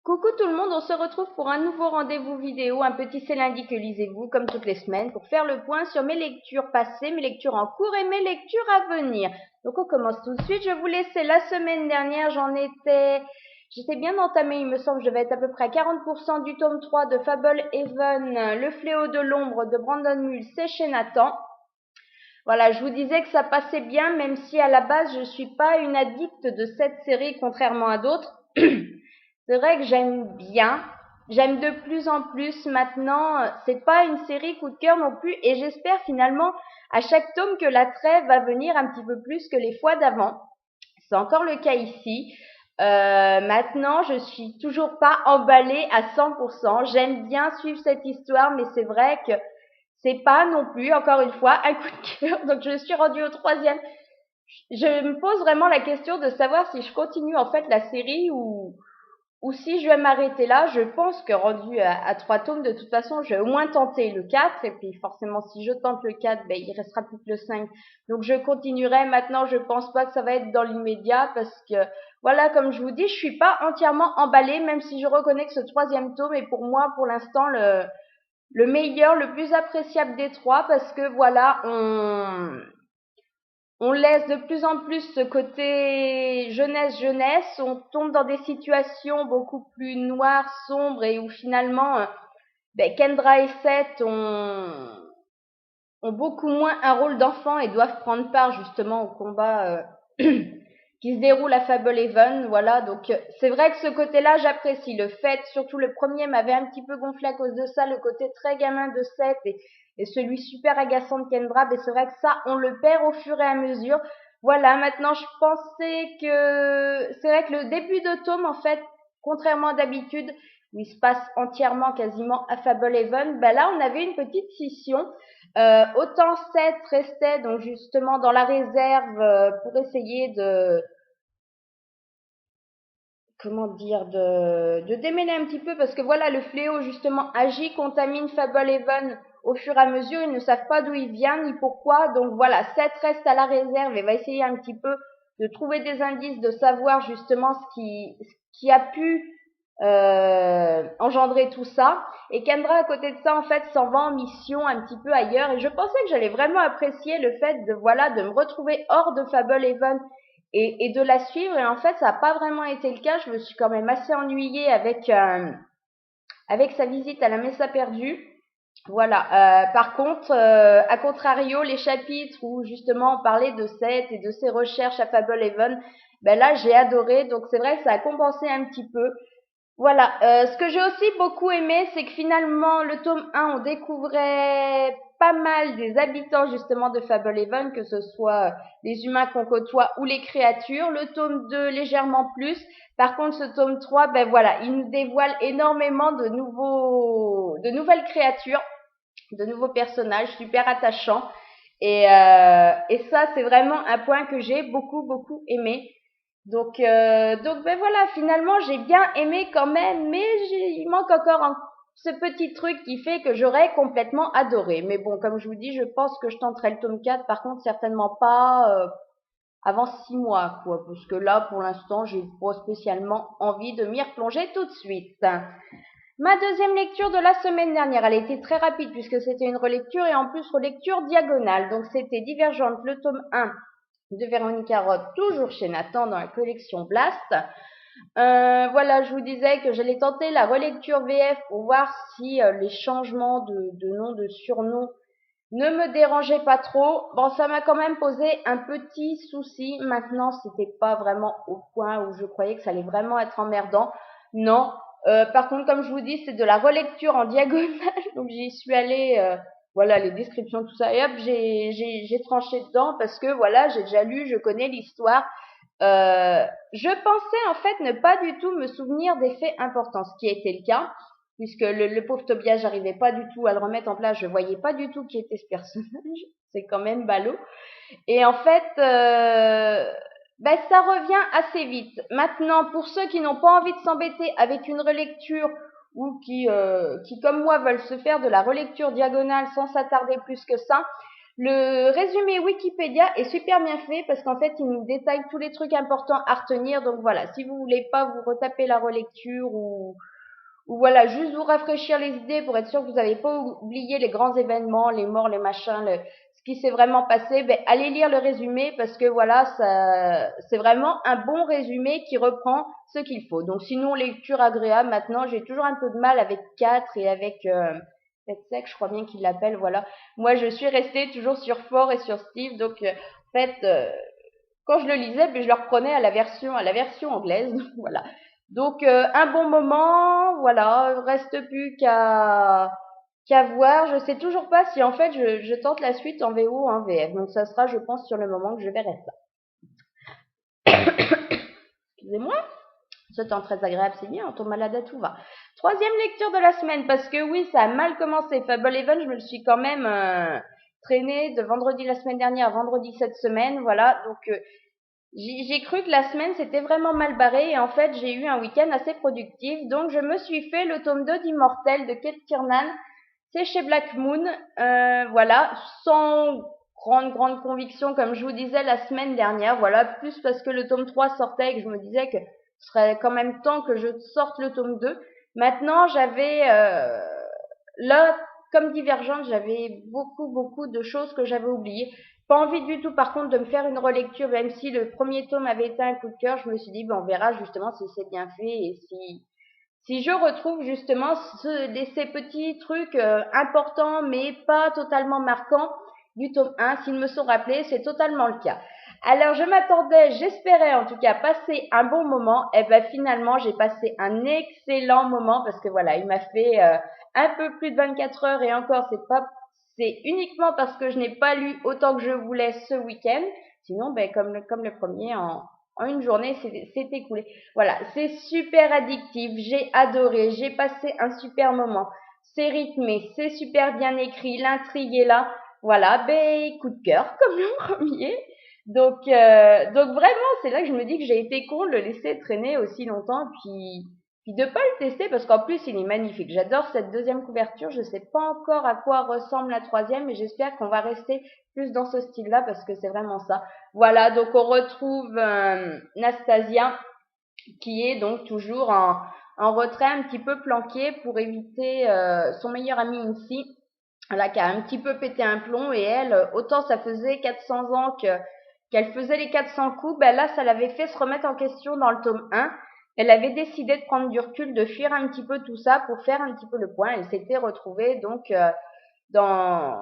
Coucou tout le monde, on se retrouve pour un nouveau rendez-vous vidéo, un petit C'est lundi que lisez-vous, comme toutes les semaines, pour faire le point sur mes lectures passées, mes lectures en cours et mes lectures à venir. Donc on commence tout de suite, je vous laissais la semaine dernière, j'étais bien entamée, il me semble, je devais être à peu près à 40% du tome 3 de Fablehaven, Le fléau de l'ombre de Brandon Mull, c'est chez Nathan. Voilà, je vous disais que ça passait bien, même si à la base je suis pas une addicte de cette série, contrairement à d'autres. C'est vrai que j'aime bien, j'aime de plus en plus maintenant. C'est pas une série coup de cœur non plus, et j'espère finalement à chaque tome que l'attrait va venir un petit peu plus que les fois d'avant. C'est encore le cas ici. Maintenant, je suis toujours pas emballée à 100%. J'aime bien suivre cette histoire, mais c'est vrai que c'est pas non plus, encore une fois, un coup de cœur. Donc je suis rendue au troisième. Je me pose vraiment la question de savoir si je continue en fait la série ou si je vais m'arrêter là. Je pense que rendu à 3 tomes, de toute façon, je vais au moins tenter le 4. Et puis forcément, si je tente le 4, ben, il restera plus que le 5. Donc je continuerai. Maintenant, je pense pas que ça va être dans l'immédiat parce que, voilà, comme je vous dis, je suis pas entièrement emballée, même si je reconnais que ce troisième tome est pour moi, pour l'instant, le meilleur, le plus appréciable des trois, parce que voilà, on laisse de plus en plus ce côté jeunesse, on tombe dans des situations beaucoup plus noires, sombres, et où finalement, Kendra et Seth ont beaucoup moins un rôle d'enfant et doivent prendre part justement au combat qui se déroule à Fablehaven. Voilà, donc c'est vrai que ce côté-là, j'apprécie. Le fait, surtout le premier m'avait un petit peu gonflé à cause de ça, le côté très gamin de Seth et celui super agaçant de Kendra, mais c'est vrai que ça, on le perd au fur et à mesure. Voilà, maintenant je pensais que c'est vrai que le début de tome, en fait, contrairement à d'habitude, où il se passe entièrement quasiment à Fablehaven, ben là on avait une petite scission. Autant Seth restait donc justement dans la réserve pour essayer de, comment dire, de démêler un petit peu, parce que voilà, le fléau justement agit, contamine Fablehaven au fur et à mesure. Ils ne savent pas d'où il vient ni pourquoi. Donc voilà, Seth reste à la réserve et va essayer un petit peu de trouver des indices, de savoir justement ce qui a pu engendrer tout ça. Et Kendra, à côté de ça, en fait, s'en va en mission un petit peu ailleurs. Et je pensais que j'allais vraiment apprécier le fait de, voilà, de me retrouver hors de Fablehaven et de la suivre. Et en fait, ça n'a pas vraiment été le cas. Je me suis quand même assez ennuyée avec sa visite à la Mesa perdue. Voilà. Par contre, à contrario, les chapitres où justement on parlait de Seth et de ses recherches à Fablehaven, ben là j'ai adoré. Donc c'est vrai que ça a compensé un petit peu. Voilà, ce que j'ai aussi beaucoup aimé, c'est que finalement, le tome 1, on découvrait pas mal des habitants justement de Fablehaven, que ce soit les humains qu'on côtoie ou les créatures. Le tome 2, légèrement plus. Par contre, ce tome 3, ben voilà, il nous dévoile énormément de nouvelles créatures, de nouveaux personnages super attachants. Et ça, c'est vraiment un point que j'ai beaucoup aimé. Donc ben voilà, finalement j'ai bien aimé quand même, mais il manque encore ce petit truc qui fait que j'aurais complètement adoré. Mais bon, comme je vous dis, je pense que je tenterai le tome 4, par contre certainement pas avant 6 mois, quoi, parce que là pour l'instant j'ai pas spécialement envie de m'y replonger tout de suite. Ma deuxième lecture de la semaine dernière, elle a été très rapide puisque c'était une relecture et en plus relecture diagonale. Donc c'était Divergente, le tome 1 de Véronica Roth, toujours chez Nathan dans la collection Blast. Voilà, je vous disais que j'allais tenter la relecture VF pour voir si les changements de nom, de surnom ne me dérangeaient pas trop. Bon, ça m'a quand même posé un petit souci. Maintenant, c'était pas vraiment au point où je croyais que ça allait vraiment être emmerdant. Non. Par contre, comme je vous dis, c'est de la relecture en diagonale. Donc j'y suis allée, voilà, les descriptions, tout ça, et hop, j'ai tranché dedans parce que voilà, j'ai déjà lu, je connais l'histoire. Je pensais en fait ne pas du tout me souvenir des faits importants, ce qui a été le cas, puisque le pauvre Tobias, j'arrivais pas du tout à le remettre en place, je voyais pas du tout qui était ce personnage, c'est quand même ballot. Et en fait, ça revient assez vite. Maintenant, pour ceux qui n'ont pas envie de s'embêter avec une relecture ou qui comme moi veulent se faire de la relecture diagonale sans s'attarder plus que ça, Le résumé Wikipédia est super bien fait parce qu'en fait, il nous détaille tous les trucs importants à retenir. Donc voilà, si vous voulez pas vous retaper la relecture ou voilà, juste vous rafraîchir les idées pour être sûr que vous n'avez pas oublié les grands événements, les morts, les machins, ce qui s'est vraiment passé, ben, allez lire le résumé parce que voilà, ça, c'est vraiment un bon résumé qui reprend ce qu'il faut. Donc sinon, lecture agréable, maintenant, j'ai toujours un peu de mal avec 4 et avec sec, je crois bien qu'il l'appelle, voilà. Moi, je suis restée toujours sur Fort et sur Steve, donc en fait, quand je le lisais, ben, je le reprenais à la version anglaise, voilà. Donc un bon moment, voilà, reste plus qu'à voir. Je sais toujours pas si en fait je tente la suite en VO ou en VF. Donc ça sera, je pense, sur le moment que je verrai ça. Excusez-moi, ce temps très agréable, c'est bien, on tombe malade à tout va. Troisième lecture de la semaine, parce que oui, ça a mal commencé. Fablehaven, je me le suis quand même traîné de vendredi la semaine dernière à vendredi cette semaine, voilà. Donc j'ai cru que la semaine c'était vraiment mal barré et en fait j'ai eu un week-end assez productif. Donc je me suis fait le tome 2 d'Immortel de Kate Kiernan. C'est chez Black Moon, voilà, sans grande conviction comme je vous disais la semaine dernière, voilà, plus parce que le tome 3 sortait et que je me disais que ce serait quand même temps que je sorte le tome 2. Maintenant j'avais là, comme Divergente, j'avais beaucoup de choses que j'avais oubliées. Pas envie du tout, par contre, de me faire une relecture, même si le premier tome avait été un coup de cœur. Je me suis dit, ben, on verra justement si c'est bien fait et si je retrouve justement ces petits trucs importants mais pas totalement marquants du tome 1, s'ils me sont rappelés, c'est totalement le cas. Alors je m'attendais, j'espérais en tout cas passer un bon moment, et ben finalement j'ai passé un excellent moment parce que voilà, il m'a fait un peu plus de 24 heures et encore c'est uniquement parce que je n'ai pas lu autant que je voulais ce week-end. Sinon, ben comme le premier en une journée, c'est écoulé. Voilà, c'est super addictif, j'ai adoré, j'ai passé un super moment. C'est rythmé, c'est super bien écrit, l'intrigue est là. Voilà, ben coup de cœur comme le premier. Donc vraiment, c'est là que je me dis que j'ai été con de le laisser traîner aussi longtemps, puis de pas le tester parce qu'en plus il est magnifique. J'adore cette deuxième couverture. Je sais pas encore à quoi ressemble la troisième, mais j'espère qu'on va rester plus dans ce style-là parce que c'est vraiment ça. Voilà, donc on retrouve Nastasia qui est donc toujours en retrait, un petit peu planquée pour éviter son meilleur ami Incy, voilà, qui a un petit peu pété un plomb et elle, autant ça faisait 400 ans qu'elle faisait les 400 coups, ben là ça l'avait fait se remettre en question dans le tome 1. Elle avait décidé de prendre du recul, de fuir un petit peu tout ça pour faire un petit peu le point. Elle s'était retrouvée donc dans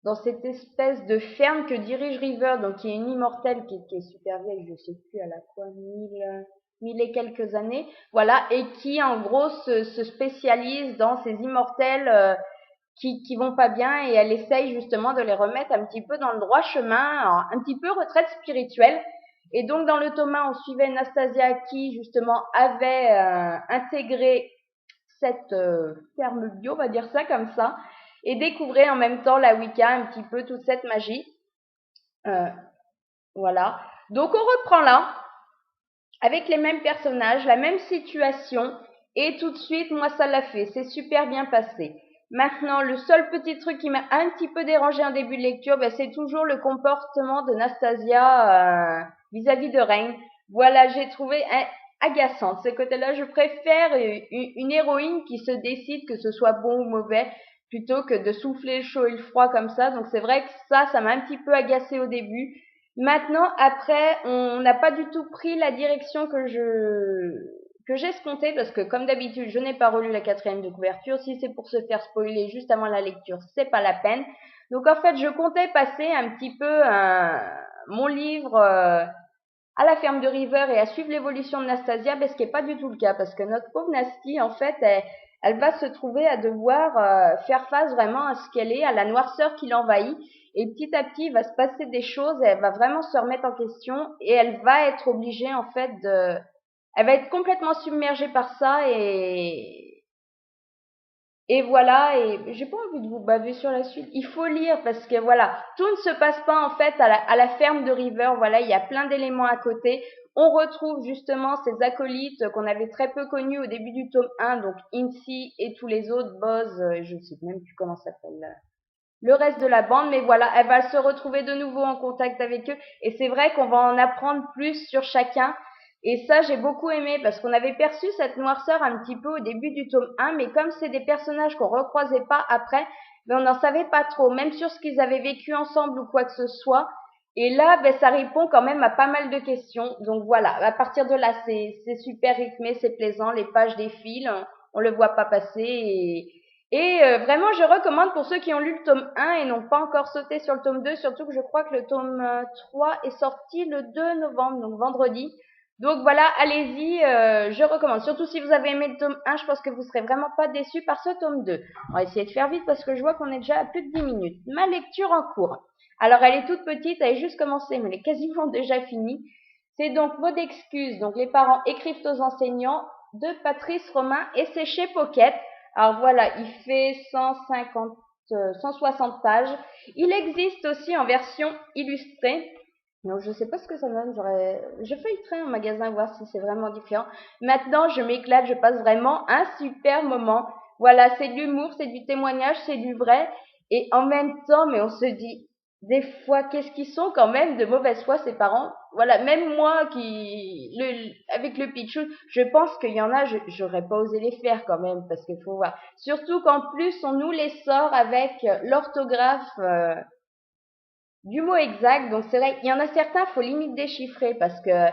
dans cette espèce de ferme que dirige River, donc qui est une immortelle qui est super vieille, je sais plus, elle a quoi, mille et quelques années, voilà, et qui en gros se spécialise dans ces immortels qui vont pas bien et elle essaye justement de les remettre un petit peu dans le droit chemin, un petit peu retraite spirituelle. Et donc dans le tome 1, on suivait Nastasia qui justement avait intégré cette ferme bio, on va dire ça comme ça, et découvrait en même temps la Wicca, un petit peu toute cette magie. Euh, voilà. Donc on reprend là, avec les mêmes personnages, la même situation, et tout de suite, moi ça l'a fait, c'est super bien passé. Maintenant, le seul petit truc qui m'a un petit peu dérangé en début de lecture, ben, c'est toujours le comportement de Nastasia vis-à-vis de Rain. Voilà, j'ai trouvé agaçante. Ce côté-là, je préfère une héroïne qui se décide que ce soit bon ou mauvais, plutôt que de souffler le chaud et le froid comme ça. Donc c'est vrai que ça m'a un petit peu agacé au début. Maintenant, après, on n'a pas du tout pris la direction que j'escomptais parce que comme d'habitude, je n'ai pas relu la quatrième de couverture. Si c'est pour se faire spoiler juste avant la lecture, c'est pas la peine. Donc en fait, je comptais passer un petit peu mon livre à la ferme de River et à suivre l'évolution de Nastasia, ce qui n'est pas du tout le cas parce que notre pauvre Nasty, en fait, elle va se trouver à devoir faire face vraiment à ce qu'elle est, à la noirceur qui l'envahit. Et petit à petit, il va se passer des choses et elle va vraiment se remettre en question et elle va être obligée, en fait, elle va être complètement submergée par ça et voilà, et j'ai pas envie de vous baver sur la suite. Il faut lire parce que voilà, tout ne se passe pas en fait à la ferme de River. Voilà, il y a plein d'éléments à côté. On retrouve justement ces acolytes qu'on avait très peu connus au début du tome 1, donc Incy et tous les autres, Boz, je sais même plus comment ça s'appelle. le reste de la bande, mais voilà, elle va se retrouver de nouveau en contact avec eux, et c'est vrai qu'on va en apprendre plus sur chacun, et ça j'ai beaucoup aimé, parce qu'on avait perçu cette noirceur un petit peu au début du tome 1, mais comme c'est des personnages qu'on recroisait pas après, mais on n'en savait pas trop, même sur ce qu'ils avaient vécu ensemble ou quoi que ce soit, et là, ben, ça répond quand même à pas mal de questions, donc voilà, à partir de là, c'est super rythmé, c'est plaisant, les pages défilent, on le voit pas passer, vraiment, je recommande pour ceux qui ont lu le tome 1 et n'ont pas encore sauté sur le tome 2, surtout que je crois que le tome 3 est sorti le 2 novembre, donc vendredi. Donc voilà, allez-y, je recommande. Surtout si vous avez aimé le tome 1, je pense que vous serez vraiment pas déçus par ce tome 2. On va essayer de faire vite parce que je vois qu'on est déjà à plus de 10 minutes. Ma lecture en cours. Alors, elle est toute petite, elle est juste commencée, mais elle est quasiment déjà finie. C'est donc Mot d'excuse. Donc, les parents écrivent aux enseignants de Patrice Romain et c'est chez Pocket. Alors voilà, il fait 160 pages. Il existe aussi en version illustrée. Donc je sais pas ce que ça donne. Je feuilleterai en magasin voir si c'est vraiment différent. Maintenant, je m'éclate, je passe vraiment un super moment. Voilà, c'est de l'humour, c'est du témoignage, c'est du vrai. Et en même temps, mais on se dit, des fois, qu'est-ce qu'ils sont quand même de mauvaise foi, ces parents. Voilà, même moi avec le pitchou, je pense qu'il y en a, j'aurais pas osé les faire quand même, parce qu'il faut voir. Surtout qu'en plus, on nous les sort avec l'orthographe du mot exact. Donc c'est vrai, il y en a certains, faut limite déchiffrer, parce que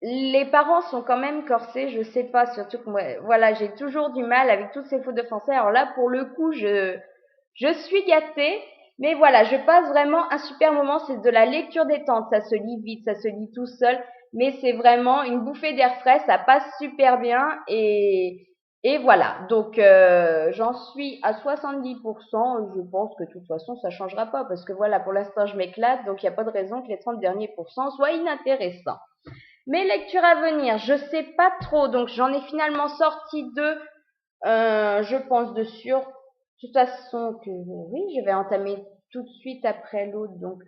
les parents sont quand même corsés, je sais pas, surtout que moi, voilà, j'ai toujours du mal avec toutes ces fautes de français. Alors là, pour le coup, je suis gâtée, mais voilà, je passe vraiment un super moment. C'est de la lecture détente, ça se lit vite, ça se lit tout seul, mais c'est vraiment une bouffée d'air frais, ça passe super bien et voilà. Donc j'en suis à 70%. Je pense que de toute façon, ça changera pas parce que voilà, pour l'instant, je m'éclate, donc il n'y a pas de raison que les 30 derniers pourcents soient inintéressants. Mes lectures à venir, je sais pas trop, donc j'en ai finalement sorti deux, je pense de sûr. De toute façon que oui, je vais entamer tout de suite après l'autre, donc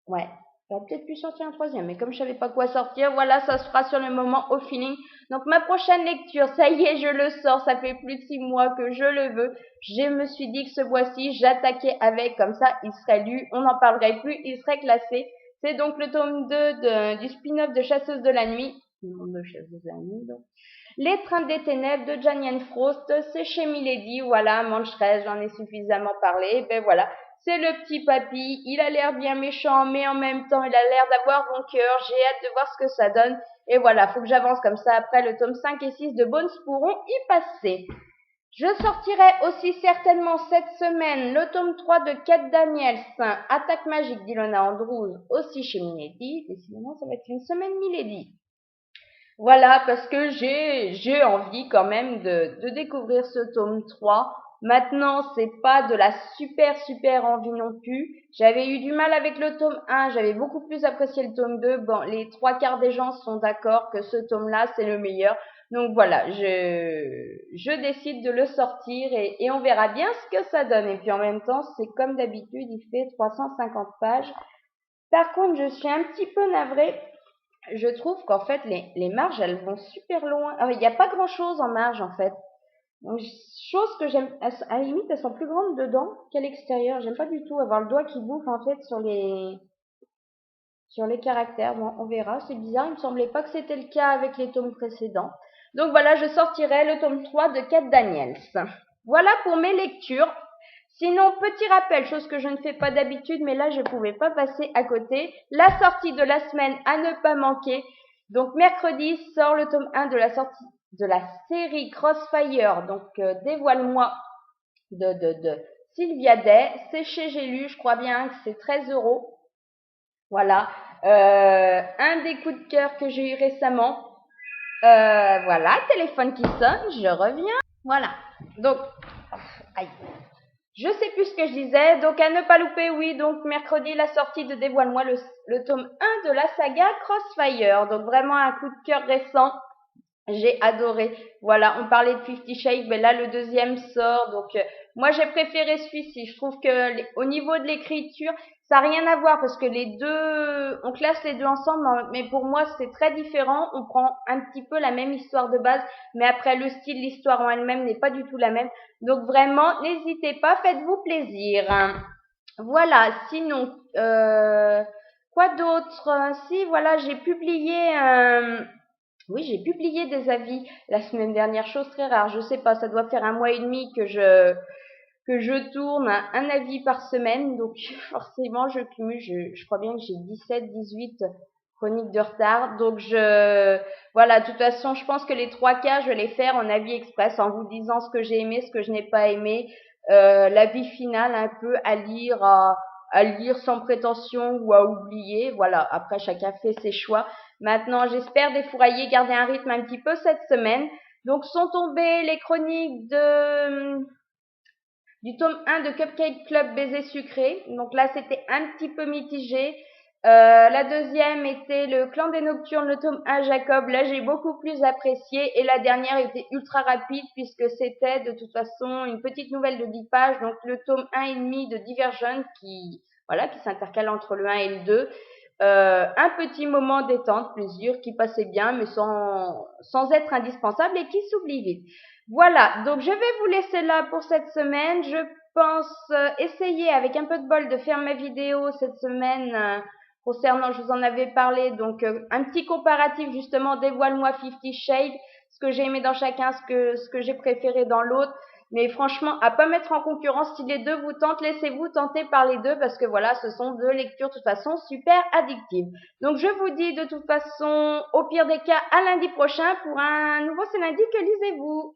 ouais, j'aurais peut-être pu sortir un troisième, mais comme je savais pas quoi sortir, voilà, ça se fera sur le moment au feeling. Donc ma prochaine lecture, ça y est, je le sors, ça fait plus de 6 mois que je le veux. Je me suis dit que ce mois-ci, j'attaquais avec, comme ça, il serait lu, on n'en parlerait plus, il serait classé. C'est donc le tome 2 du spin-off de Chasseuse de la nuit. Non, de Chasseuse de la nuit, donc. Les Trains des Ténèbres de Janine Frost, c'est chez Milady, voilà, Mancheresse, j'en ai suffisamment parlé, ben voilà. C'est le petit papy, il a l'air bien méchant, mais en même temps, il a l'air d'avoir bon cœur, j'ai hâte de voir ce que ça donne. Et voilà, faut que j'avance comme ça, après le tome 5 et 6 de Bones pourront y passer. Je sortirai aussi certainement cette semaine le tome 3 de Kate Daniels, Attaque magique d'Ilona Andrews, aussi chez Milady. Décidément, ça va être une semaine Milady. Voilà, parce que j'ai envie quand même de découvrir ce tome 3. Maintenant, c'est pas de la super envie non plus. J'avais eu du mal avec le tome 1, j'avais beaucoup plus apprécié le tome 2. Bon, les trois quarts des gens sont d'accord que ce tome-là, c'est le meilleur. Donc voilà, je décide de le sortir et on verra bien ce que ça donne. Et puis en même temps, c'est comme d'habitude, il fait 350 pages. Par contre, je suis un petit peu navrée. Je trouve qu'en fait, les marges, elles vont super loin. Il n'y a pas grand-chose en marge, en fait. Donc, chose que j'aime, à la limite, elles sont plus grandes dedans qu'à l'extérieur. J'aime pas du tout avoir le doigt qui bouffe, en fait, sur les caractères. Bon, on verra. C'est bizarre. Il me semblait pas que c'était le cas avec les tomes précédents. Donc voilà, je sortirai le tome 3 de Kate Daniels. Voilà pour mes lectures. Sinon, petit rappel, chose que je ne fais pas d'habitude, mais là, je ne pouvais pas passer à côté. La sortie de la semaine à ne pas manquer. Donc, mercredi sort le tome 1 de la sortie de la série Crossfire. Donc, dévoile-moi de Sylvia Day. C'est chez J'ai lu, je crois bien que c'est 13 €. Voilà. Un des coups de cœur que j'ai eu récemment. Voilà, téléphone qui sonne, je reviens. Voilà. Donc, aïe. Je sais plus ce que je disais, donc à ne pas louper, oui, donc mercredi la sortie de Dévoile-moi le tome 1 de la saga Crossfire, donc vraiment un coup de cœur récent, j'ai adoré. Voilà, on parlait de 50 Shades, mais là le deuxième sort, donc moi j'ai préféré celui-ci, je trouve que au niveau de l'écriture, Ça n'a rien à voir parce que les deux, on classe les deux ensemble, mais pour moi c'est très différent. On prend un petit peu la même histoire de base, mais après le style, l'histoire en elle-même n'est pas du tout la même. Donc vraiment, n'hésitez pas, faites-vous plaisir. Voilà, sinon, quoi d'autre? Si, voilà, oui, j'ai publié des avis la semaine dernière, chose très rare. Je sais pas, ça doit faire un mois et demi que je tourne un avis par semaine. Donc, forcément, je cumule, je crois bien que j'ai 17, 18 chroniques de retard. Donc, voilà, de toute façon, je pense que les trois quarts, je vais les faire en avis express en vous disant ce que j'ai aimé, ce que je n'ai pas aimé, l'avis final un peu à lire sans prétention ou à oublier. Voilà, après, chacun fait ses choix. Maintenant, j'espère défourailler, garder un rythme un petit peu cette semaine. Donc, sont tombées les chroniques du tome 1 de Cupcake Club Baiser Sucré. Donc là, c'était un petit peu mitigé. La deuxième était le Clan des Nocturnes, le tome 1 Jacob. Là, j'ai beaucoup plus apprécié. Et la dernière était ultra rapide puisque c'était de toute façon une petite nouvelle de 10 pages. Donc le tome 1 et demi de Divergent qui s'intercale entre le 1 et le 2. Un petit moment détente, plaisir qui passait bien, mais sans être indispensable et qui s'oublie vite. Voilà, donc je vais vous laisser là pour cette semaine. Je pense essayer avec un peu de bol de faire ma vidéo cette semaine concernant, je vous en avais parlé, donc un petit comparatif justement, dévoile-moi 50 Shades, ce que j'ai aimé dans chacun, ce que j'ai préféré dans l'autre. Mais franchement, à pas mettre en concurrence, si les deux vous tentent, laissez-vous tenter par les deux parce que voilà, ce sont deux lectures de toute façon super addictives. Donc je vous dis de toute façon, au pire des cas, à lundi prochain pour un nouveau C'est lundi que lisez-vous.